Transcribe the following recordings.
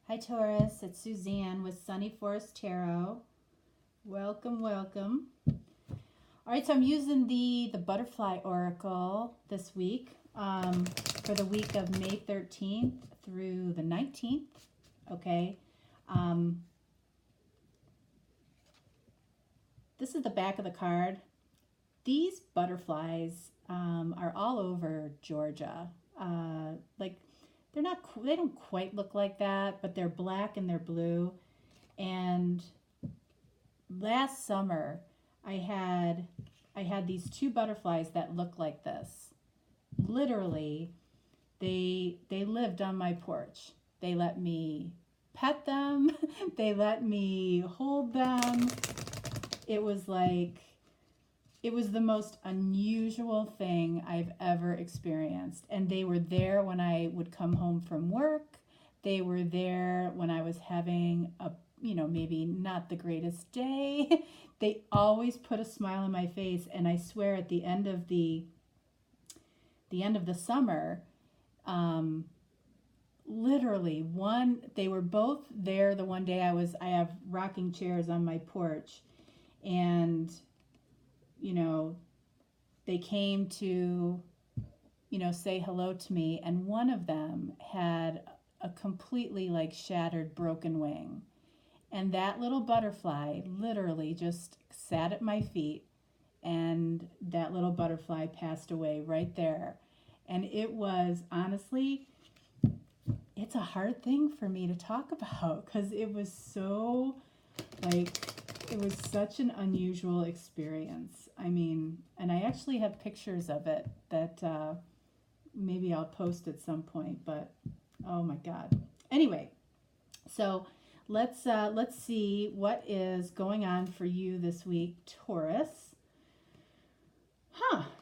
Hi Taurus, it's Suzanne with Sunny Forest Tarot. Welcome, welcome. All right, so I'm using the Butterfly Oracle this week for the week of May 13th through the 19th. Okay. This is the back of the card. These butterflies are all over Georgia. Like they don't quite look like that, but they're black and they're blue. And last summer, I had these two butterflies that look like this. Literally, they lived on my porch. They let me pet them. They let me hold them. It was like it was the most unusual thing I've ever experienced. And they were there when I would come home from work. They were there when I was having a, maybe not the greatest day. They always put a smile on my face. And I swear at the end of the summer, literally they were both there the one day I have rocking chairs on my porch, and they came to, say hello to me, and one of them had a completely like shattered broken wing. And that little butterfly literally just sat at my feet, and that little butterfly passed away right there. And it was honestly, it's a hard thing for me to talk about because it was so like, it was such an unusual experience. I mean, and I actually have pictures of it that maybe I'll post at some point, but oh my God. Anyway, so let's see what is going on for you this week, Taurus.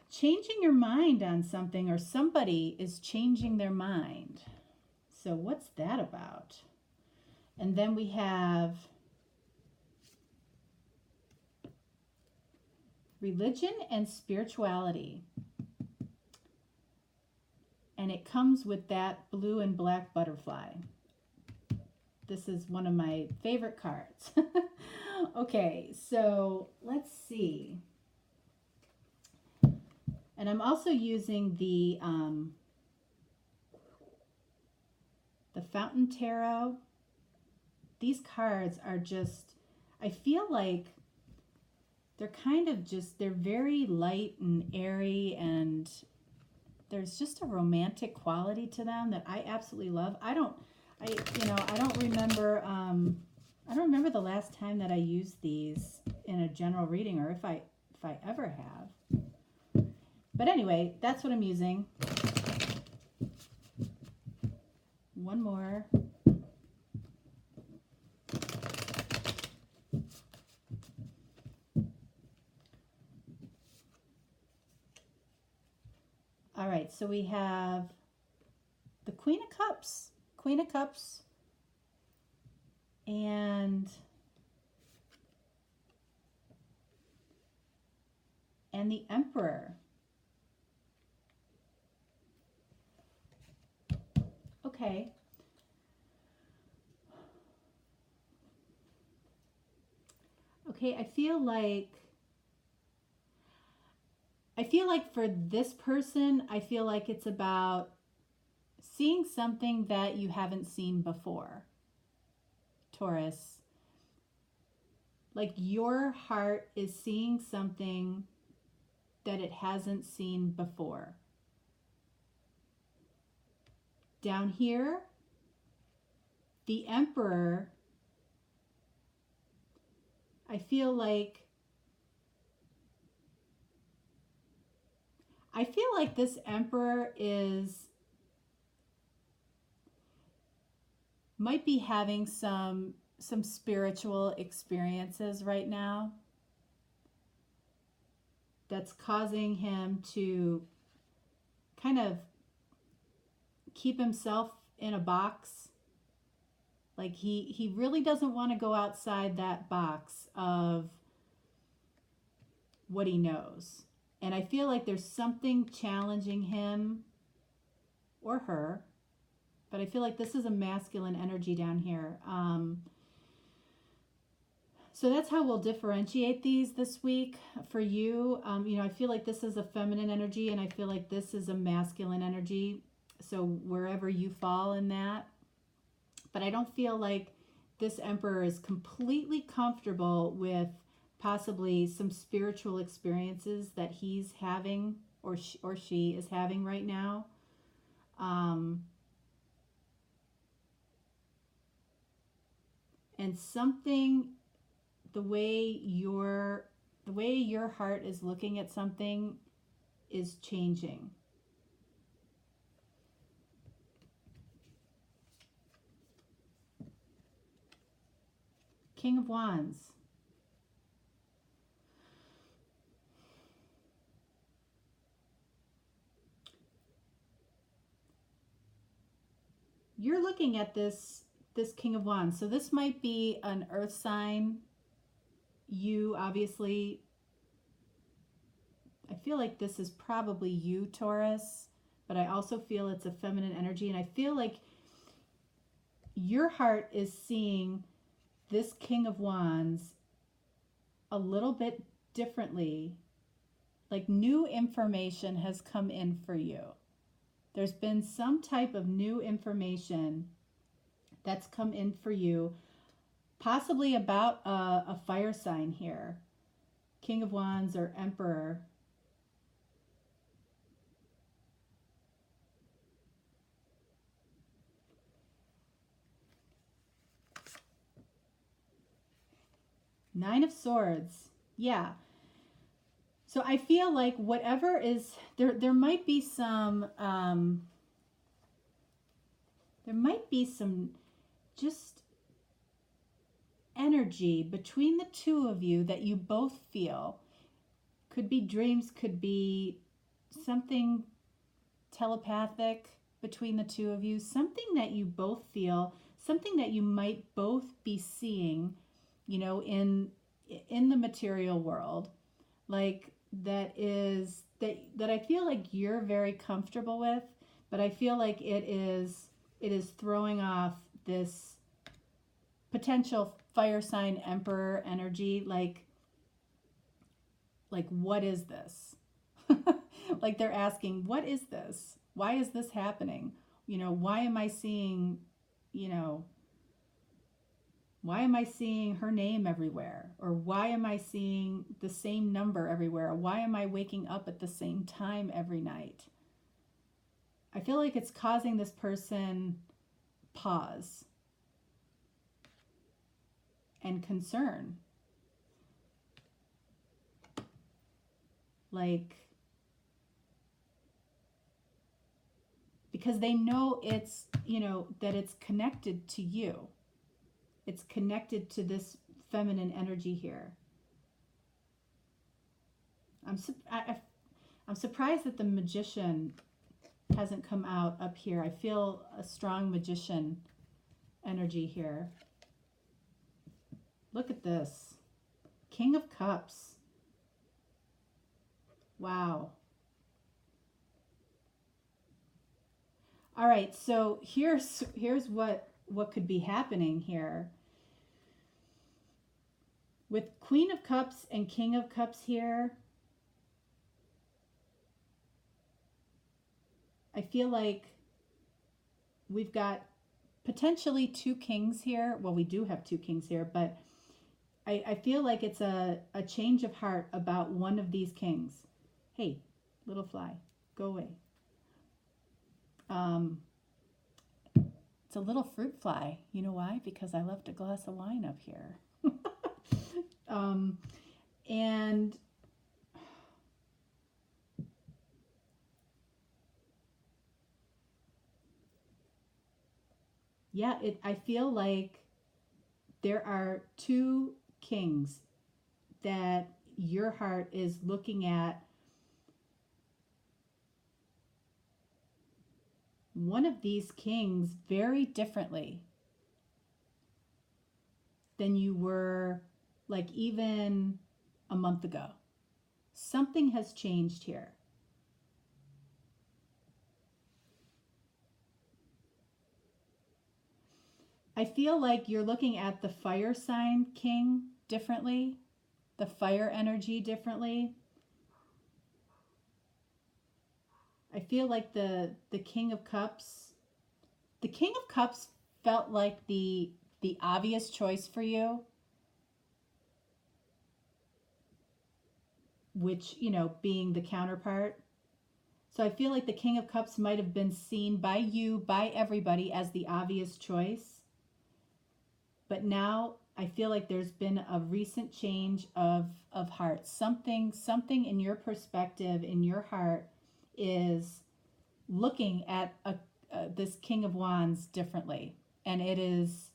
Changing your mind on something, or somebody is changing their mind. So what's that about? And then we have religion and spirituality. And it comes with that blue and black butterfly. This is one of my favorite cards. Okay, so let's see. And I'm also using the Fountain Tarot. These cards are just, I feel like they're kind of just, they're very light and airy, and there's just a romantic quality to them that I absolutely love. I don't remember the last time that I used these in a general reading, or if I ever have. But anyway, that's what I'm using. One more. All right, so we have the Queen of Cups, and the Emperor. Okay. Okay, I feel like for this person, I feel like it's about seeing something that you haven't seen before, Taurus. Like your heart is seeing something that it hasn't seen before. Down here, the Emperor, I feel like this Emperor might be having some spiritual experiences right now that's causing him to kind of keep himself in a box. Like he really doesn't want to go outside that box of what he knows. And I feel like there's something challenging him or her but I feel like this is a masculine energy down here. So that's how we'll differentiate these this week for you. I feel like this is a feminine energy and I feel like this is a masculine energy. So wherever you fall in that. But I don't feel like this emperor is completely comfortable with possibly some spiritual experiences that he's having or she is having right now. And something, the way your heart is looking at something is changing. King of Wands. You're looking at this King of Wands. So this might be an earth sign. You obviously, I feel like this is probably you, Taurus, but I also feel it's a feminine energy. And I feel like your heart is seeing this King of Wands a little bit differently. Like new information has come in for you. There's been some type of new information that's come in for you, possibly about a fire sign here. King of Wands or Emperor. Nine of Swords. Yeah. So I feel like whatever is there might be some just energy between the two of you that you both feel. Could be dreams, could be something telepathic between the two of you, something that you both feel, something that you might both be seeing, in the material world, like that I feel like you're very comfortable with, but I feel like it is throwing off this potential fire sign emperor energy, like what is this? Like they're asking, what is this? Why is this happening? Why am I seeing, why am I seeing her name everywhere? Or why am I seeing the same number everywhere? Or why am I waking up at the same time every night? I feel like it's causing this person pause and concern. Like, because they know it's, that it's connected to you. It's connected to this feminine energy here. I'm surprised that the Magician hasn't come out up here. I feel a strong Magician energy here. Look at this. King of Cups. Wow. All right, so here's what could be happening here. With Queen of Cups and King of Cups here, I feel like we've got potentially two kings here. Well, we do have two kings here, but I feel like it's a change of heart about one of these kings. Hey, little fly, go away. It's a little fruit fly. You know why? Because I left a glass of wine up here. And yeah, I feel like there are two kings that your heart is looking at. One of these kings very differently than you were like even a month ago. Something has changed here. I feel like you're looking at the fire sign king differently, the fire energy differently. I feel like the King of Cups, the King of Cups felt like the obvious choice for you, which, you know, being the counterpart. So I feel like the King of Cups might have been seen by you, by everybody, as the obvious choice. But now I feel like there's been a recent change of heart. Something in your perspective, in your heart, is looking at this King of Wands differently. And it is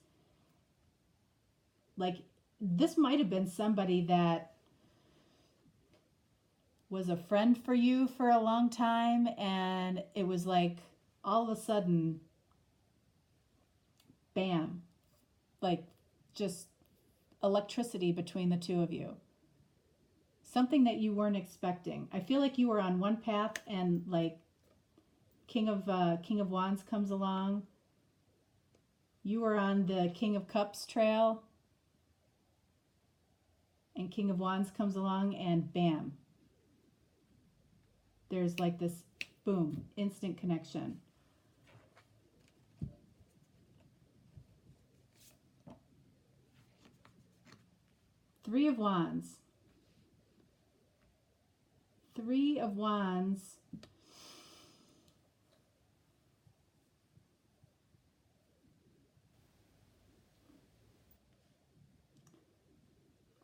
like, this might have been somebody that was a friend for you for a long time, and it was like all of a sudden, bam, like just electricity between the two of you. Something that you weren't expecting. I feel like you were on one path, and like King of Wands comes along. You were on the King of Cups trail, and King of Wands comes along, and bam, there's like this boom, instant connection. Three of Wands. Three of Wands.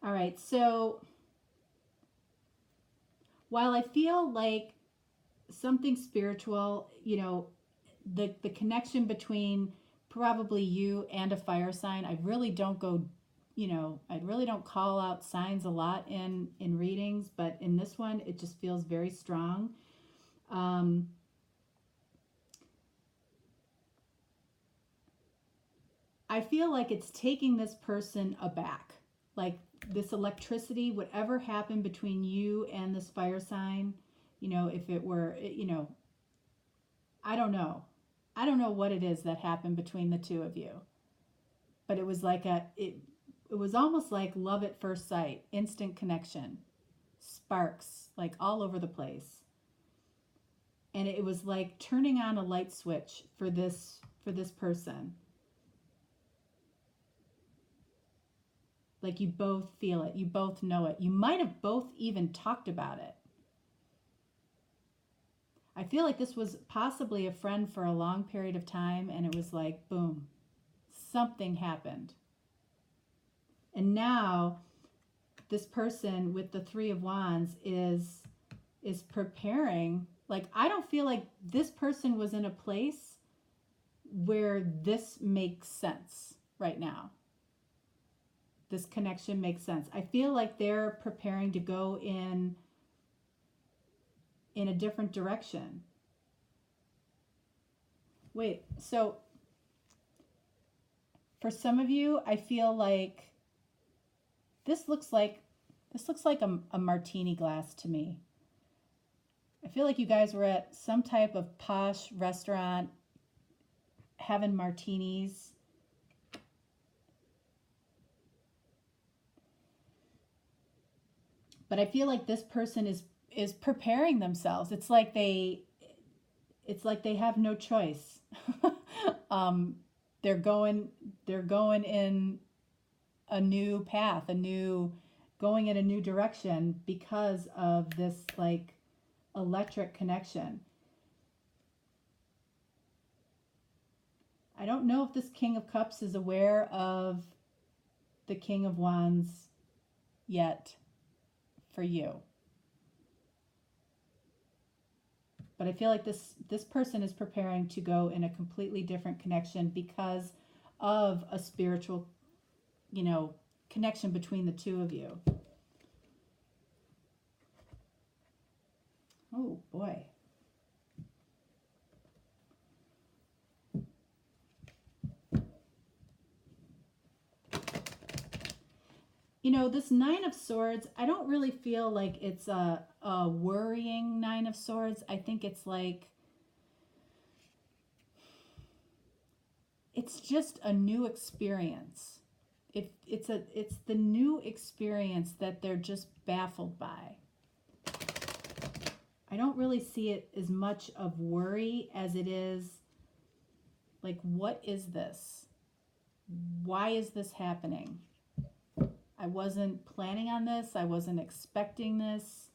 All right, so while I feel like something spiritual, you know, the connection between probably you and a fire sign, I really don't go, you know, I really don't call out signs a lot in readings, but in this one, it just feels very strong. I feel like it's taking this person aback. Like this electricity, whatever happened between you and this fire sign, you know, if it were, you know, I don't know. I don't know what it is that happened between the two of you. But it was like it was almost like love at first sight, instant connection, sparks like all over the place. And it was like turning on a light switch for this person. Like you both feel it, you both know it. You might have both even talked about it. I feel like this was possibly a friend for a long period of time, and it was like, boom, something happened. And now this person with the Three of Wands is preparing. Like, I don't feel like this person was in a place where this makes sense right now. This connection makes sense. I feel like they're preparing to go in a different direction. Wait, so for some of you, I feel like this looks like a martini glass to me. I feel like you guys were at some type of posh restaurant having martinis. But I feel like this person is preparing themselves. It's like they have no choice. They're going in a new path, going in a new direction because of this like electric connection. I don't know if this King of Cups is aware of the King of Wands yet for you. But I feel like this person is preparing to go in a completely different connection because of a spiritual, you know, connection between the two of you. Oh boy. You know, this Nine of Swords, I don't really feel like it's a worrying Nine of Swords. I think it's like, it's just a new experience. It's the new experience that they're just baffled by. I don't really see it as much of worry as it is like, what is this? Why is this happening? I wasn't planning on this. I wasn't expecting this.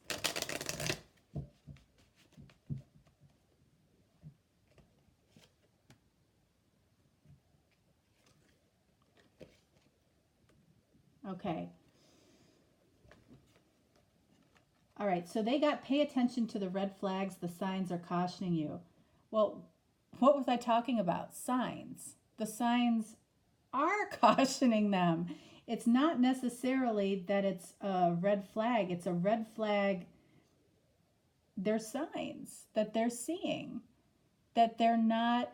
Okay. All right, so they got pay attention to the red flags. The signs are cautioning you. Well, what was I talking about? Signs. The signs are cautioning them. It's not necessarily that it's a red flag. It's a red flag. They're signs that they're seeing, that they're not,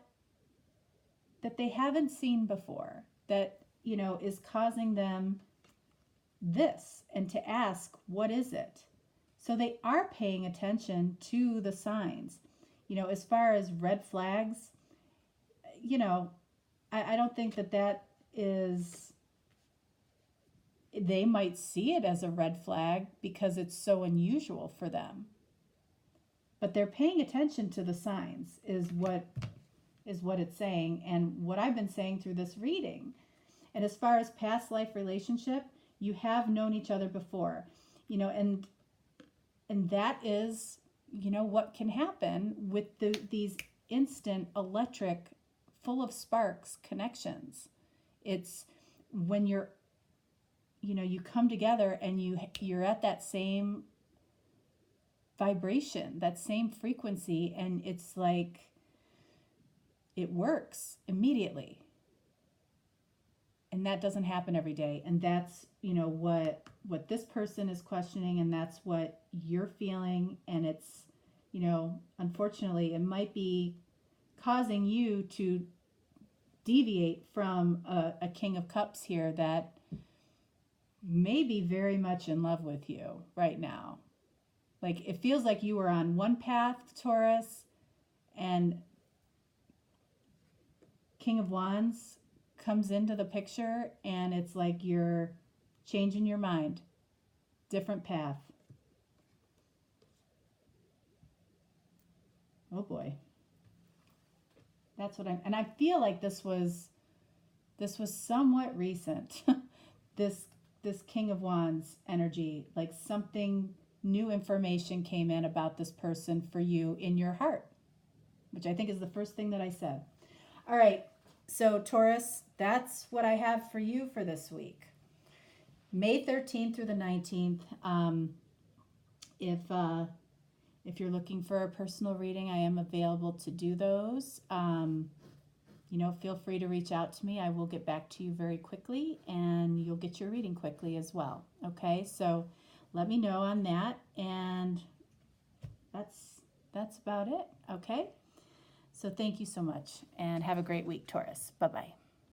that they haven't seen before, that, you know, is causing them this, and to ask, what is it? So they are paying attention to the signs. You know, as far as red flags, you know, I don't think that is, they might see it as a red flag because it's so unusual for them. But they're paying attention to the signs is what it's saying, and what I've been saying through this reading. And as far as past life relationship, you have known each other before, you know, and that is, you know, what can happen with these instant electric, full of sparks connections. It's when you're, you know, you come together and you're at that same vibration, that same frequency, and it's like it works immediately. And that doesn't happen every day. And that's, you know, what this person is questioning, and that's what you're feeling. And it's, you know, unfortunately, it might be causing you to deviate from a King of Cups here that may be very much in love with you right now. Like, it feels like you were on one path, Taurus, and King of Wands comes into the picture, and it's like you're changing your mind. Different path. Oh boy. That's what and I feel like this was somewhat recent. this King of Wands energy, like something new information came in about this person for you in your heart, which I think is the first thing that I said. All right. So Taurus, that's what I have for you for this week. May 13th through the 19th. If you're looking for a personal reading, I am available to do those. You know, feel free to reach out to me. I will get back to you very quickly, and you'll get your reading quickly as well. Okay, so let me know on that, and that's about it. Okay, so thank you so much, and have a great week, Taurus. Bye-bye.